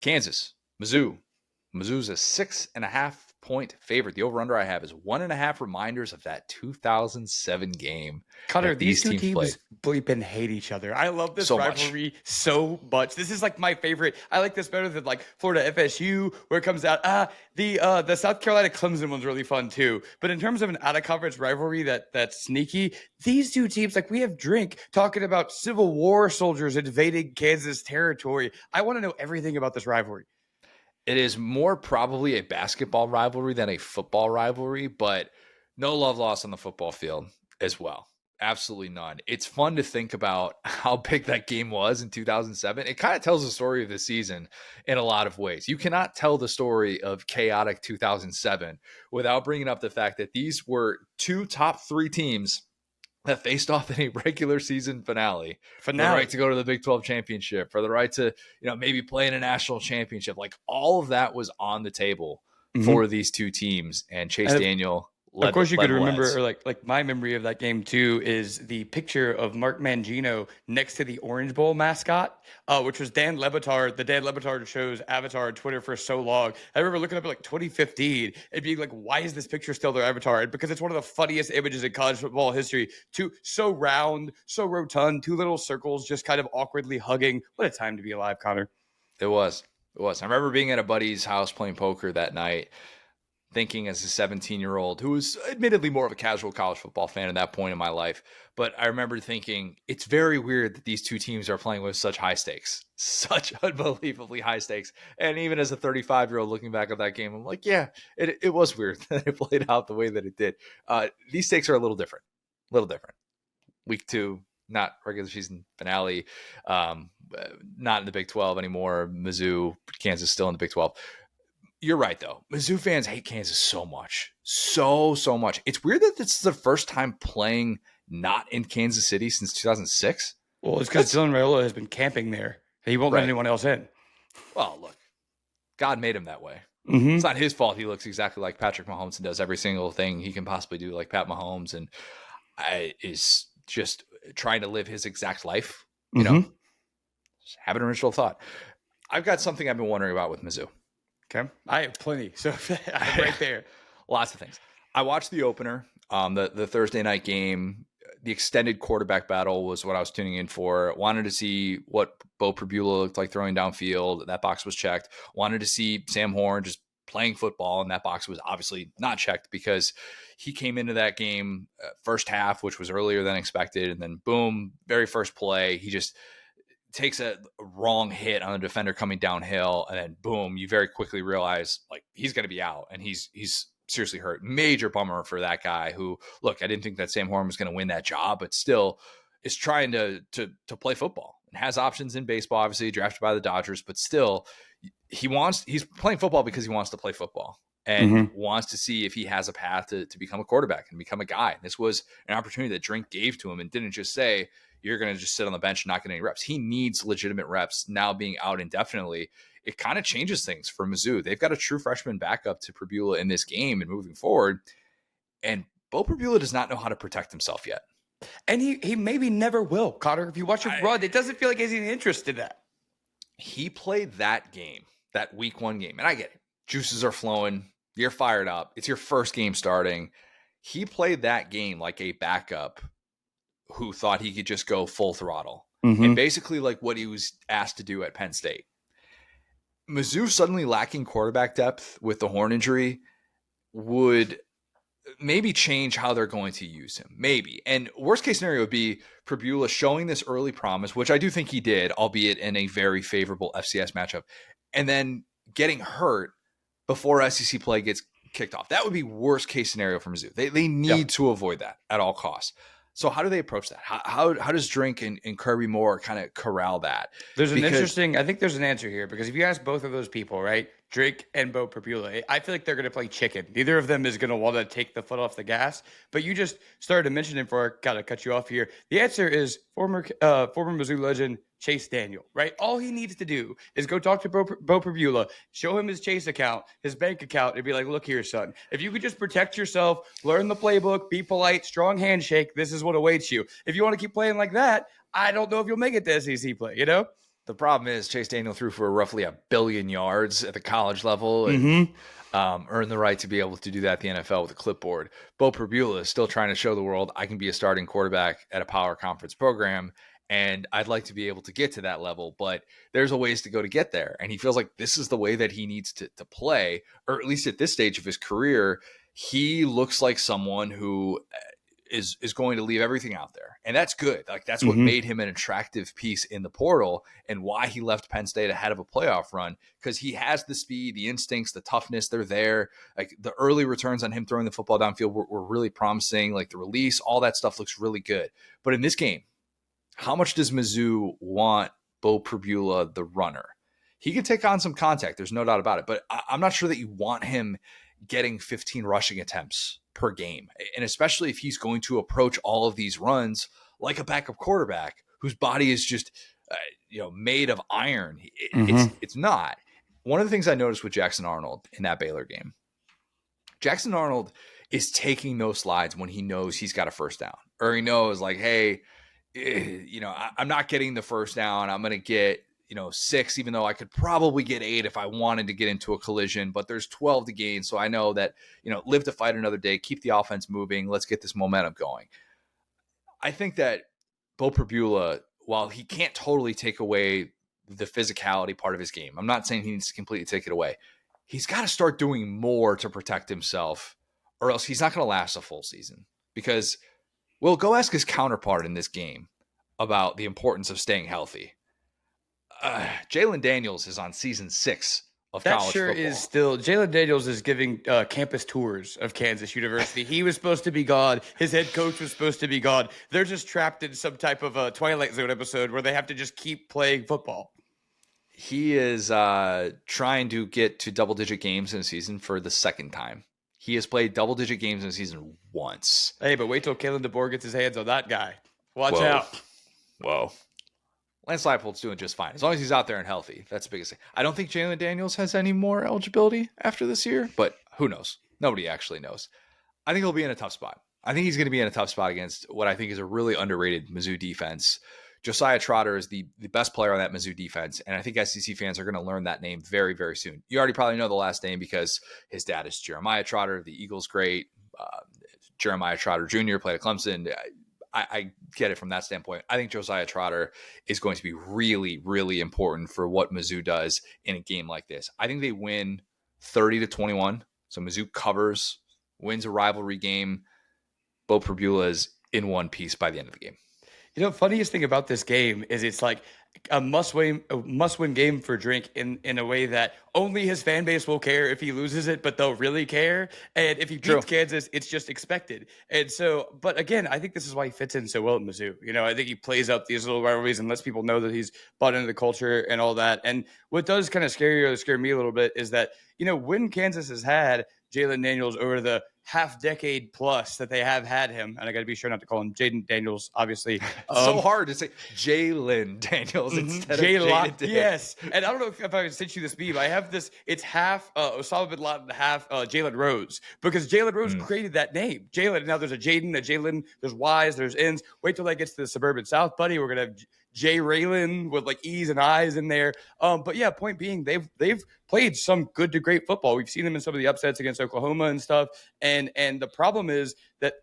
Kansas, Mizzou. Mizzou's a 6.5-point favorite. The over-under I have is 1.5 reminders of that 2007 game Connor, that these these two teams played. teams bleeping hate each other. I love this So much. rivalry so much. This is like my favorite. I like this better than like Florida FSU, where it comes out. The South Carolina Clemson one's really fun too. But in terms of an out of conference rivalry that's sneaky, these two teams, like we have Drink talking about Civil War soldiers invading Kansas territory. I want to know everything about this rivalry. It is more probably a basketball rivalry than a football rivalry, but no love lost on the football field as well. Absolutely none. It's fun to think about how big that game was in 2007. It kind of tells the story of the season in a lot of ways. You cannot tell the story of chaotic 2007 without bringing up the fact that these were two top three teams that faced off in a regular season finale for the right to go to the Big 12 championship, for the right to, maybe play in a national championship. Like all of that was on the table for these two teams. And Chase Daniel Of course, you could remember, lads. or like my memory of that game too is the picture of Mark Mangino next to the Orange Bowl mascot, which was Dan Lebatard. The Dan Lebatard shows Avatar on Twitter for so long. I remember looking up at like 2015 and being like, "Why is this picture still their Avatar?" Because it's one of the funniest images in college football history. So round, so rotund, two little circles just kind of awkwardly hugging. What a time to be alive, Connor. It was. I remember being at a buddy's house playing poker that night, thinking as a 17-year-old who was admittedly more of a casual college football fan at that point in my life. But I remember thinking it's very weird that these two teams are playing with such high stakes, such unbelievably high stakes. And even as a 35-year-old looking back at that game, I'm like, yeah, it was weird that it played out the way that it did. These stakes are a little different. Week 2, not regular season finale, not in the Big 12 anymore. Mizzou, Kansas still in the Big 12. You're right, though. Mizzou fans hate Kansas so much. So much. It's weird that this is the first time playing not in Kansas City since 2006. Well, it's because Dylan Raiola has been camping there. He won't let anyone else in. Well, look, God made him that way. Mm-hmm. It's not his fault he looks exactly like Patrick Mahomes and does every single thing he can possibly do like Pat Mahomes and is just trying to live his exact life. You know, just have an original thought. I've got something I've been wondering about with Mizzou. Okay. I have plenty. So I'm right there. Lots of things. I watched the opener, the Thursday night game. The extended quarterback battle was what I was tuning in for. Wanted to see what Bo Pribula looked like throwing downfield. That box was checked. Wanted to see Sam Horn just playing football, and that box was obviously not checked because he came into that game first half, which was earlier than expected, and then boom, very first play, he just takes a wrong hit on a defender coming downhill, and then boom, you very quickly realize like he's going to be out, and he's seriously hurt. Major bummer for that guy who, look, I didn't think that Sam Horn was going to win that job, but still is trying to play football and has options in baseball, obviously drafted by the Dodgers, but still he's playing football because he wants to play football and wants to see if he has a path to become a quarterback and become a guy. And this was an opportunity that Drink gave to him and didn't just say, you're going to just sit on the bench and not get any reps. He needs legitimate reps. Now being out indefinitely, it kind of changes things for Mizzou. They've got a true freshman backup to Pribula in this game and moving forward. And Bo Pribula does not know how to protect himself yet. And he maybe never will, Connor. If you watch him run, it doesn't feel like he's any interest in that. He played that game, that week 1 game. And I get it. Juices are flowing. You're fired up. It's your first game starting. He played that game like a backup who thought he could just go full throttle. And basically like what he was asked to do at Penn State. Mizzou suddenly lacking quarterback depth with the Horn injury would maybe change how they're going to use him. Maybe. And worst case scenario would be Pribula showing this early promise, which I do think he did, albeit in a very favorable FCS matchup, and then getting hurt before SEC play gets kicked off. That would be worst case scenario for Mizzou. They need to avoid that at all costs. So how do they approach that? How does Drink and Kirby Moore kind of corral that? I think there's an answer here, because if you ask both of those people, right, Drake and Bo Pribula, I feel like they're going to play chicken. Neither of them is going to want to take the foot off the gas. But you just started to mention it before I got to cut you off here. The answer is former Mizzou legend Chase Daniel, right? All he needs to do is go talk to Bo Pribula, show him his Chase account, his bank account, and be like, look here, son. If you could just protect yourself, learn the playbook, be polite, strong handshake, this is what awaits you. If you want to keep playing like that, I don't know if you'll make it to SEC play, you know? The problem is Chase Daniel threw for roughly 1 billion yards at the college level and Mm-hmm. earned the right to be able to do that at the NFL with a clipboard. Bo Prabula is still trying to show the world I can be a starting quarterback at a power conference program, and I'd like to be able to get to that level, but there's a ways to go to get there. And he feels like this is the way that he needs to play, or at least at this stage of his career, he looks like someone who is going to leave everything out there. And that's good. Like that's what Mm-hmm. made him an attractive piece in the portal and why he left Penn State ahead of a playoff run, because he has the speed, the instincts, the toughness. They're there. Like the early returns on him throwing the football downfield were really promising. Like the release, all that stuff looks really good. But in this game, how much does Mizzou want Bo Prabula, the runner? He can take on some contact. There's no doubt about it. But I'm not sure that you want him getting 15 rushing attempts per game. And especially if he's going to approach all of these runs like a backup quarterback whose body is just, made of iron. Mm-hmm. It's not. One of the things I noticed with Jackson Arnold in that Baylor game, Jackson Arnold is taking those slides when he knows he's got a first down, or he knows like, hey, I'm not getting the first down. I'm going to get, 6, even though I could probably get 8 if I wanted to get into a collision, but there's 12 to gain. So I know that, live to fight another day, keep the offense moving. Let's get this momentum going. I think that Bo Prabula, while he can't totally take away the physicality part of his game, I'm not saying he needs to completely take it away. He's got to start doing more to protect himself, or else he's not going to last a full season. Because, well, go ask his counterpart in this game about the importance of staying healthy. Jalen Daniels is on season 6 of That college sure football. is still. Jalen Daniels is giving campus tours of Kansas University. He was supposed to be gone. His head coach was supposed to be gone. They're just trapped in some type of a Twilight Zone episode where they have to just keep playing football. He is trying to get to double-digit games in a season for the second time. He has played double-digit games in a season once. Hey, but wait till Kalen DeBoer gets his hands on that guy. Watch out. Whoa. Lance Leipold's doing just fine. As long as he's out there and healthy. That's the biggest thing. I don't think Jalen Daniels has any more eligibility after this year, but who knows? Nobody actually knows. I think he'll be in a tough spot. I think he's going to be in a tough spot against what I think is a really underrated Mizzou defense. Josiah Trotter is the best player on that Mizzou defense, and I think SEC fans are going to learn that name very, very soon. You already probably know the last name because his dad is Jeremiah Trotter, the Eagles great. Jeremiah Trotter Jr. played at Clemson. I get it from that standpoint. I think Josiah Trotter is going to be really, really important for what Mizzou does in a game like this. I think they win 30-21. So Mizzou covers, wins a rivalry game. Bo Prabula is in one piece by the end of the game. Funniest thing about this game is it's like a must-win game for Drink in a way that only his fan base will care if he loses it, but they'll really care. And if he beats Kansas, it's just expected. And so, but again, I think this is why he fits in so well at Mizzou. I think he plays up these little rivalries and lets people know that he's bought into the culture and all that. And what does kind of scare me a little bit is that, when Kansas has had Jalen Daniels over the half decade plus that they have had him, and I got to be sure not to call him Jaden Daniels, obviously. So hard to say Jalen Daniels instead of Jaden Daniels. Yes, and I don't know if I sent you this meme. I have this. It's half Osama bin Laden, half Jalen Rose, because Jalen Rose created that name. Jalen. Now there's a Jaden, a Jalen. There's Y's, there's N's. Wait till that gets to the suburban South, buddy. We're gonna have Jay Raylan with like E's and I's in there. But yeah, point being, they've played some good to great football. We've seen them in some of the upsets against Oklahoma and stuff. And the problem is that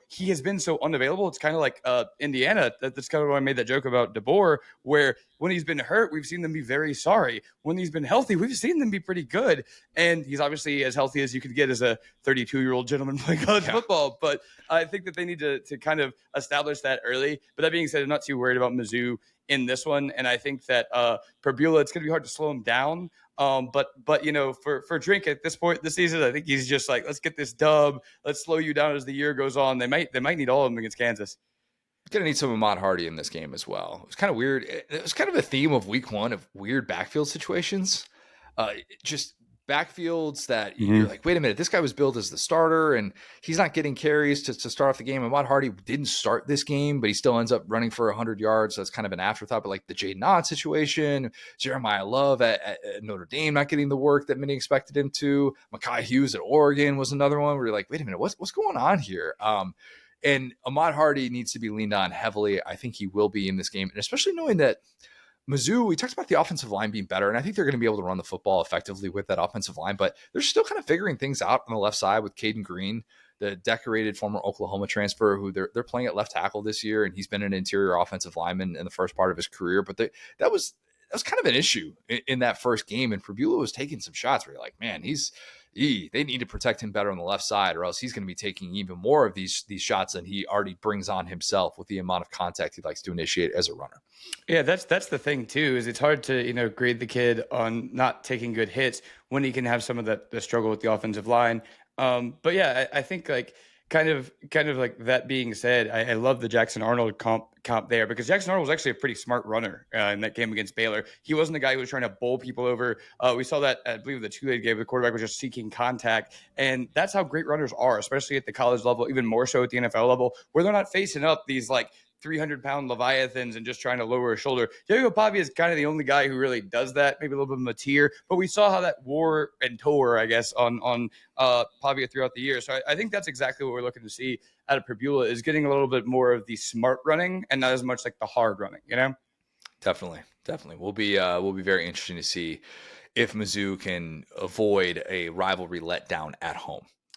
he has been so unavailable. It's kind of like Indiana. That's kind of why I made that joke about DeBoer, where when he's been hurt, we've seen them be very sorry. When he's been healthy, we've seen them be pretty good. And he's obviously as healthy as you could get as a 32-year-old gentleman playing college football. But I think that they need to kind of establish that early. But that being said, I'm not too worried about Mizzou in this one. And I think that Prabula, it's going to be hard to slow him down. But for Drink at this point this season, I think he's just like, let's get this dub. Let's slow you down as the year goes on. They might need all of them against Kansas. Going to need some Ahmad Hardy in this game as well. It was kind of weird. It was kind of a theme of week 1 of weird backfield situations. Just backfields that you're like, wait a minute, this guy was billed as the starter and he's not getting carries to start off the game. Ahmad Hardy didn't start this game, but he still ends up running for 100 yards. So that's kind of an afterthought. But like the Jaden Ott situation, Jeremiah Love at Notre Dame not getting the work that many expected him to. Mekhi Hughes at Oregon was another one where you're like, wait a minute, what's going on here? And Ahmad Hardy needs to be leaned on heavily. I think he will be in this game. And especially knowing that Mizzou, we talked about the offensive line being better, and I think they're going to be able to run the football effectively with that offensive line, but they're still kind of figuring things out on the left side with Caden Green, the decorated former Oklahoma transfer, who they're playing at left tackle this year, and he's been an interior offensive lineman in the first part of his career. But that was kind of an issue in that first game, and Pribula was taking some shots where you're like, man, they need to protect him better on the left side, or else he's going to be taking even more of these shots than he already brings on himself with the amount of contact he likes to initiate as a runner. Yeah, that's the thing too, is it's hard to, grade the kid on not taking good hits when he can have some of the struggle with the offensive line. But yeah, I think like kind of like that being said, I love the Jackson Arnold comp there, because Jackson Arnold was actually a pretty smart runner in that game against Baylor. He wasn't the guy who was trying to bowl people over. We saw that, I believe, the two-lead game. The quarterback was just seeking contact, and that's how great runners are, especially at the college level, even more so at the NFL level, where they're not facing up these like 300-pound Leviathans and just trying to lower a shoulder. Diego Pavia is kind of the only guy who really does that, maybe a little bit of Mateer, but we saw how that wore and tore, I guess, on Pavia throughout the year. So I think that's exactly what we're looking to see out of Pribula, is getting a little bit more of the smart running and not as much like the hard running, Definitely. Will be very interesting to see if Mizzou can avoid a rivalry letdown at home.